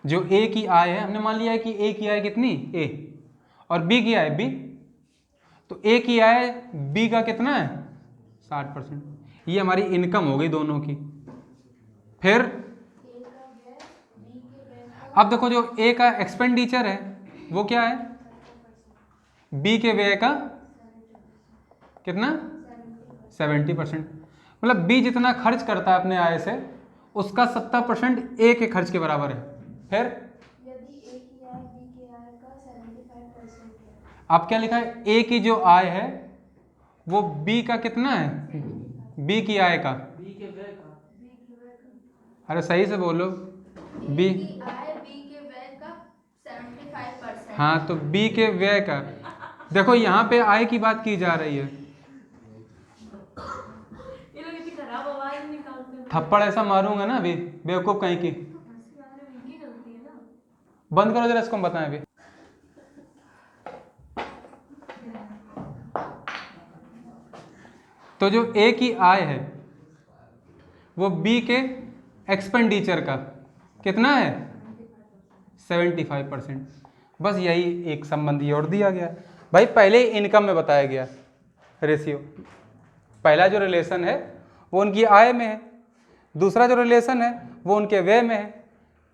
जो ए की आय है, हमने मान लिया है कि ए की आय कितनी, ए, और बी की आय बी, तो ए की आय बी का कितना है, 60%। ये हमारी इनकम हो गई दोनों की। फिर अब देखो जो ए का एक्सपेंडिचर है वो क्या है, बी के व्यय का कितना, 70%। मतलब बी जितना खर्च करता है अपने आय से, उसका 70% ए के खर्च के बराबर है। फिर यदि ए की आय बी की आय का 75% है। आप क्या लिखा है, ए की जो आय है वो बी का कितना है, बी की आय का, अरे सही से बोलो, बी की आय बी के व्यय का 75%। हाँ, तो बी के व्यय का। देखो यहाँ पे आय की बात की जा रही है, ये लोग इतनी खराब आवाज निकालते हैं। थप्पड़ ऐसा मारूंगा ना अभी बेवकूफ कहीं की, बंद करो जरा, इसको हम बताएं अभी। तो जो ए की आय है वो बी के एक्सपेंडिचर का कितना है 75%। बस यही एक संबंध ये और दिया गया भाई, पहले इनकम में बताया गया रेशियो। पहला जो रिलेशन है वो उनकी आय में है, दूसरा जो रिलेशन है वो उनके व्यय में है,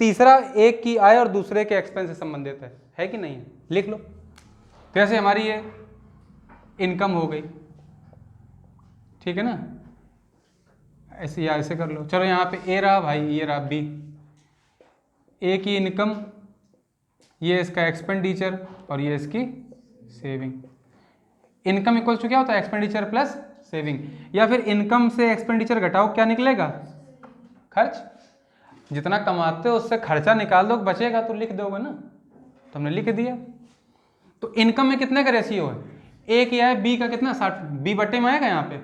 तीसरा एक की आय और दूसरे के एक्सपेंस से संबंधित है कि नहीं है? लिख लो। कैसे हमारी ये इनकम हो गई, ठीक है ना, ऐसे या ऐसे कर लो। चलो यहाँ पे ए रहा भाई, ये रहा बी, ए की इनकम, ये इसका एक्सपेंडिचर और ये इसकी सेविंग। इनकम इक्वल्स टू क्या होता है? Expenditure plus saving. या फिर इनकम से एक्सपेंडिचर घटाओ, क्या निकलेगा? खर्च। जितना कमाते हो उससे खर्चा निकाल दो, बचेगा तो लिख दोगे ना, तो हमने लिख दिया। तो इनकम में कितने का रेशियो है? ए की आय बी का कितना 60, बी बट्टे में आएगा, यहाँ पे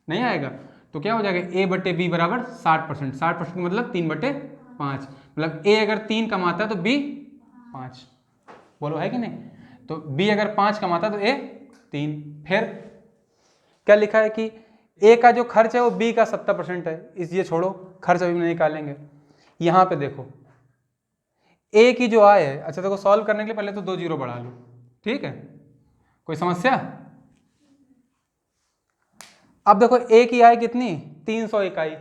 नहीं आएगा, तो क्या हो जाएगा ए बट्टे बी बराबर 60%। 60% मतलब 3/5, मतलब ए अगर 3 कमाता है तो बी 5, बोलो है कि नहीं? तो बी अगर 5 कमाता है तो ए 3। फिर क्या लिखा है कि ए का जो खर्च है वो बी का 70% है, इसलिए छोड़ो, खर्च अभी नहीं निकालेंगे। यहाँ पे देखो ए की जो आय है, अच्छा देखो सॉल्व करने के लिए पहले तो 2 जीरो बढ़ा लो, ठीक है, कोई समस्या? अब देखो ए की आय कितनी 300 इकाई,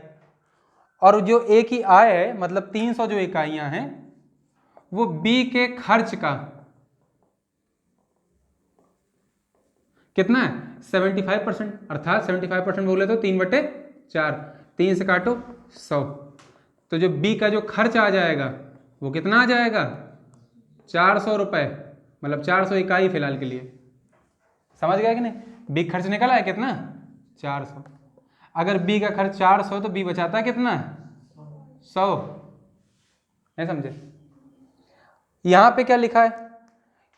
और जो ए की आय है मतलब 300 जो इकाइयां हैं वो बी के खर्च का कितना है 75%, अर्थात 75% बोले तो 3/4, 3 से काटो 100, तो जो बी का जो खर्च आ जाएगा वो कितना आ जाएगा 400 रुपये, मतलब 400 इकाई फिलहाल के लिए। समझ गया कि नहीं? बी खर्च निकला है कितना 400। अगर बी का खर्च 400 तो बी बचाता है कितना 100, नहीं समझे? यहाँ पे क्या लिखा है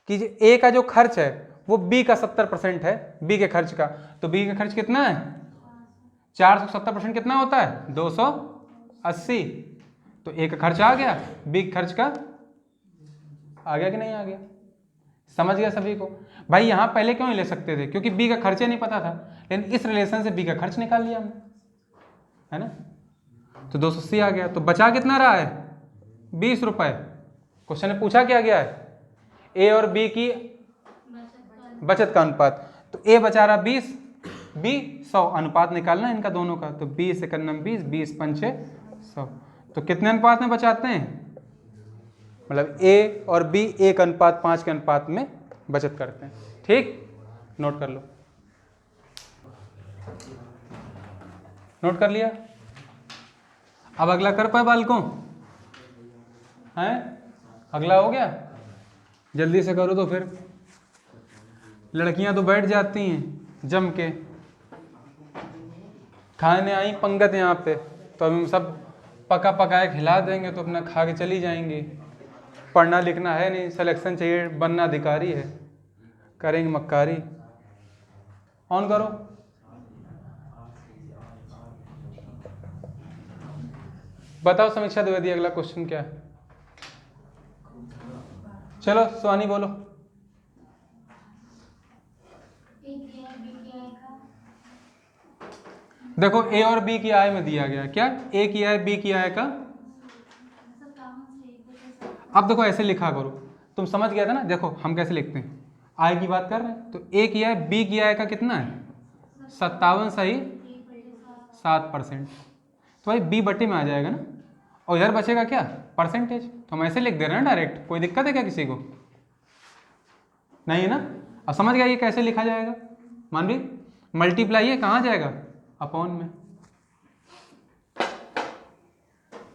कि ए का जो खर्च है वो बी का 70% है, बी के खर्च का, तो बी का खर्च कितना है 470% कितना होता है 280, तो ए का खर्च आ गया, बी के खर्च का आ गया कि नहीं आ गया? समझ गया सभी को? भाई यहाँ पहले क्यों नहीं ले सकते थे? क्योंकि बी का खर्च नहीं पता था, लेकिन इस रिलेशन से बी का खर्च निकाल लिया हमने, है ना? तो 280 आ गया, तो बचा कितना रहा है 20 रुपये। क्वेश्चन में पूछा क्या गया है? ए और बी की बचत का अनुपात, तो ए बचा रहा 20, बी 100, अनुपात निकालना इनका दोनों का, तो 20 × 20, 20 × 5 100, तो कितने अनुपात में बचाते हैं? मतलब ए और बी 1:5 के अनुपात में बचत करते हैं, ठीक? नोट कर लो, नोट कर लिया? अब अगला कर पाए बालकों? हैं? अगला हो गया? जल्दी से करो, तो फिर लड़कियां तो बैठ जाती हैं जम के, खाने आई पंगत यहाँ पे, तो अब हम सब पका पकाए खिला देंगे तो अपना खा के चली जाएंगी। पढ़ना लिखना है नहीं, सिलेक्शन चाहिए, बनना अधिकारी है, करेंगे मक्कारी। ऑन करो। बताओ समीक्षा द्विवेदी अगला क्वेश्चन क्या है? चलो सुहानी बोलो। देखो ए और बी की आय में दिया गया क्या? ए की आय बी की आय का, अब देखो ऐसे लिखा करो, तुम समझ गया था ना? देखो हम कैसे लिखते हैं, आय की बात कर रहे हैं तो ए की आय बी की आय का कितना है 57 सही 7%, तो भाई बी बट्टे में आ जाएगा ना, और इधर बचेगा क्या परसेंटेज, तो हम ऐसे लिख दे रहे हैं डायरेक्ट। कोई दिक्कत है क्या किसी को? नहीं है ना? अब समझ गया ये कैसे लिखा जाएगा? मानवी मल्टीप्लाई है, कहाँ जाएगा अपॉन में।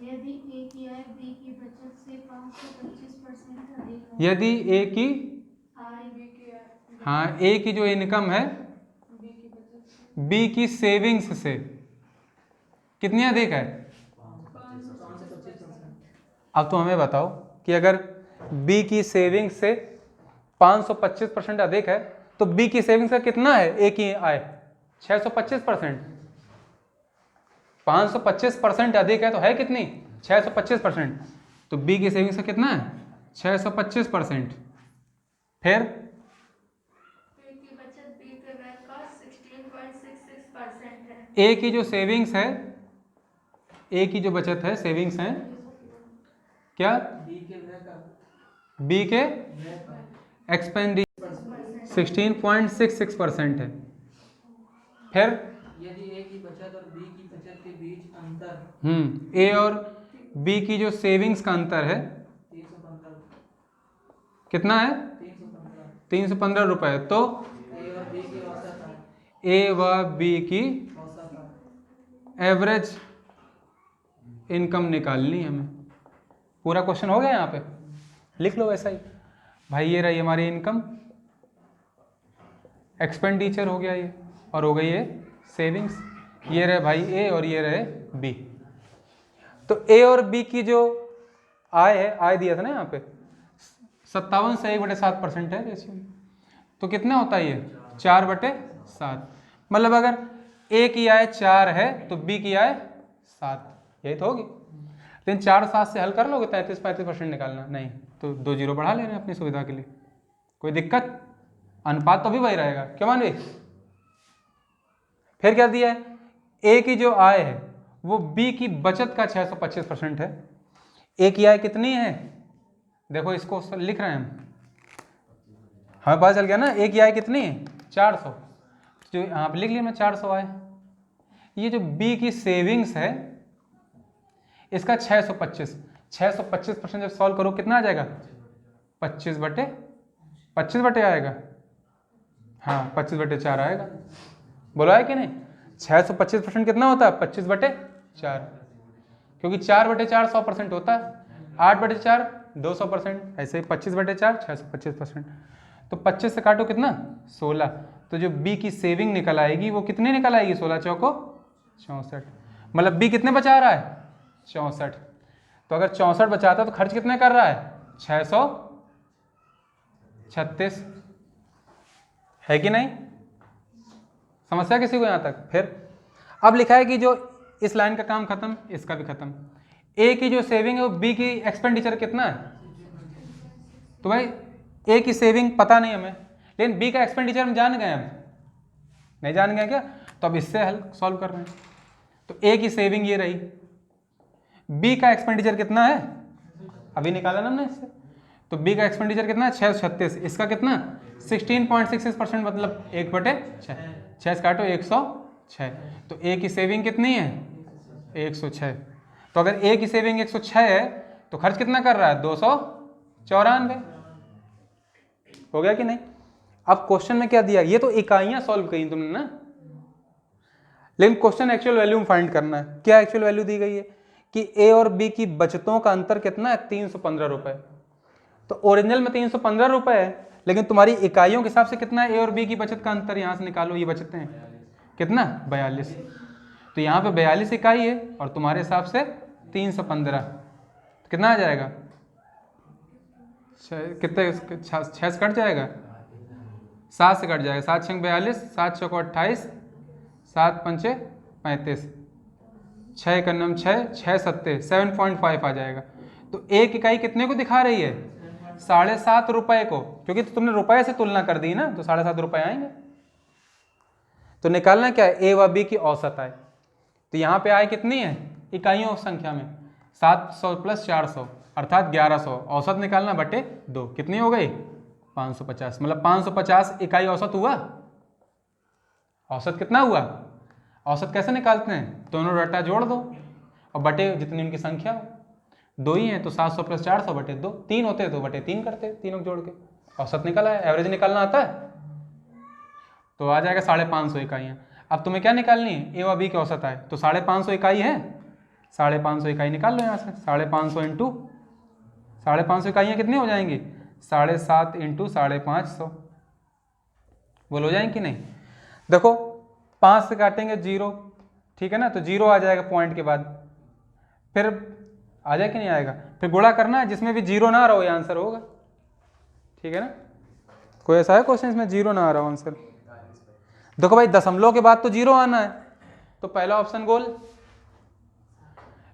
यदि ए की आय बी की बचत से 525% अधिक हो, यदि ए की, आय बी की आय, हाँ ए की जो इनकम है बी की सेविंग्स से कितनी अधिक है? अब तो हमें बताओ कि अगर बी की सेविंग्स से 525% अधिक है तो बी की सेविंग्स का कितना है? ए की आय 625%, 525% अधिक है तो है कितनी 625%, तो बी की सेविंग्स का कितना है 625%। फिर ए की बचत बी के व्यय का 16.66% है। ए की जो सेविंग्स है, ए की जो बचत है, सेविंग्स है क्या, बी के एक्सपेंडिचर 16.66% है। फिर यदि ए की बचत और बी की बचत के बीच अंतर ए और बी की जो सेविंग्स का अंतर है 315 कितना है, 315 रुपए, तो ए और बी की औसत है, ए व बी की औसत है। एवरेज इनकम निकालनी है हमें। पूरा क्वेश्चन हो गया, यहाँ पे लिख लो वैसा ही भाई। ये रही हमारी इनकम, एक्सपेंडिचर हो गया ये, और हो गई है सेविंग्स। ये रहे भाई ए और ये रहे बी। तो ए और बी की जो आय है, आय दिया था ना यहाँ पे 57 से 1/7% है रेशियो। तो कितना होता है ये 4/7। मतलब अगर ए की आय 4 है तो बी की आय 7, यही तो होगी। लेकिन 4 7 से हल कर लोगे 33-35% निकालना, नहीं तो 2 जीरो बढ़ा ले रहे हैं अपनी सुविधा के लिए, कोई दिक्कत, अनुपात तो भी वही रहेगा, क्यों मान भाई। फिर क्या दिया है, ए की जो आय है वो बी की बचत का 625% है। ए की आय कितनी है, देखो इसको लिख रहे हैं हम, हमें पता चल गया ना ए की आय कितनी है 400, जो यहाँ पे लिख लिया मैं 400 आय। ये जो बी की सेविंग्स है इसका 625% जब सॉल्व करो कितना आ जाएगा, 25/25 आएगा, हाँ 25/4 आएगा। बोला है कि नहीं, 625% कितना होता है 25/4, क्योंकि 4/4 100% होता है, 8/4 200%, ऐसे ही 25/4 625%। तो 25 से काटो कितना 16, तो जो बी की सेविंग निकल आएगी वो कितनी निकल आएगी, 16 चौको 64। मतलब बी कितने बचा रहा है 64। तो अगर 64 बचाता तो खर्च कितने कर रहा है 636, है कि नहीं, समस्या किसी को यहाँ तक। फिर अब लिखा है कि जो इस लाइन का काम खत्म, इसका भी खत्म। ए की जो सेविंग है वो बी की एक्सपेंडिचर कितना है, तो भाई ए की सेविंग पता नहीं हमें, लेकिन बी का एक्सपेंडिचर हम जान गए, हम नहीं जान गए क्या, तो अब इससे हल सॉल्व कर रहे हैं। तो ए की सेविंग ये रही, बी का एक्सपेंडिचर कितना है अभी निकाला ना हमने इससे, तो बी का एक्सपेंडिचर कितना है 636, इसका कितना 16.66%, मतलब 1/6, 6 से काटो 106। तो ए की सेविंग कितनी है 106। तो अगर ए की सेविंग 106 है तो खर्च कितना कर रहा है 294, हो गया कि नहीं। अब क्वेश्चन में क्या दिया, ये तो इकाइयां सॉल्व करी तुमने ना, लेकिन क्वेश्चन एक्चुअल वैल्यू में फाइंड करना है। क्या एक्चुअल वैल्यू दी गई है कि ए और बी की बचतों का अंतर कितना है 315 रुपए। तो ओरिजिनल में 315 रुपए है, लेकिन तुम्हारी इकाइयों के हिसाब से कितना है ए और बी की बचत का अंतर, यहां से निकालो, ये बचतें हैं कितना 42। तो यहाँ पे 42 इकाई है और तुम्हारे हिसाब से 315, तो कितना आ जाएगा, कितने 6 से कट जाएगा, 7 से कट जाएगा, 7 6 42, 7 6 28, 7 5 35, 6 का नम 6 6 7 7.5 आ जाएगा। तो एक इकाई कितने को दिखा रही है 7.5 रुपए को, क्योंकि तुमने रुपए से तुलना कर दी ना, तो 7.5 रुपए आएंगे। तो निकालना क्या है ए व बी की औसत आय। तो यहाँ पे आय कितनी है इकाइयों संख्या में 700 + 400 अर्थात 1100, औसत निकालना बटे 2, कितनी हो गई 550, मतलब 550 इकाई औसत हुआ। औसत कितना हुआ, औसत कैसे निकालते हैं, दोनों डाटा जोड़ दो और बटे जितनी उनकी संख्या हो, 2 ही है तो 700 + 400 बटे 2, 3 होते तो बटे 3 करते, तीनों को जोड़ के औसत निकला है। एवरेज निकालना आता है तो आ जाएगा 550 इकाइयाँ। अब तुम्हें क्या निकालनी है ए व बी की औसत आए, तो 550 इकाई है, 550 इकाई निकाल लो यहाँ से, 550 इंटू 550 इकाइयाँ कितनी हो जाएंगी 7.5 इंटू 550, बोलो हो जाएंगी कि नहीं। देखो 5 से काटेंगे 0, ठीक है ना, तो 0 आ जाएगा पॉइंट के बाद, फिर आ जाए कि नहीं आएगा, फिर गुणा करना है, जिसमें भी 0 ना रहो ये आंसर होगा, ठीक है ना। कोई ऐसा है क्वेश्चन इसमें 0 ना आ रहा हो आंसर, देखो भाई दशमलव के बाद तो 0 आना है, तो पहला ऑप्शन गोल,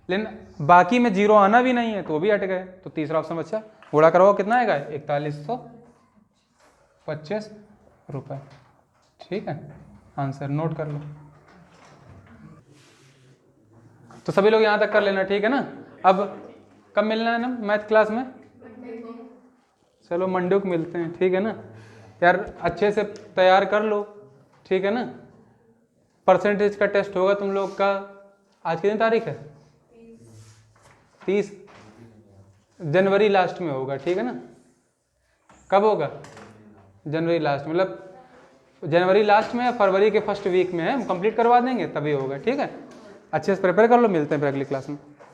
लेकिन बाकी में 0 आना भी नहीं है तो वो भी हट गए, तो तीसरा ऑप्शन बचा गुणा करवाओ कितना आएगा 4125 रुपये। ठीक है, आंसर नोट कर लो। तो सभी लोग यहाँ तक कर लेना, ठीक है ना। अब कब मिलना है ना मैथ क्लास में? चलो मंडे को मिलते हैं, ठीक है ना यार। अच्छे से तैयार कर लो, ठीक है ना। परसेंटेज का टेस्ट होगा तुम लोग का, आज कितनी तारीख है? 30 जनवरी लास्ट में होगा, ठीक है ना। कब होगा? जनवरी लास्ट, मतलब जनवरी लास्ट में या फरवरी के फर्स्ट वीक में है, हम कंप्लीट करवा देंगे तभी होगा, ठीक है। अच्छे से प्रिपेयर कर लो, मिलते हैं फिर अगली क्लास में।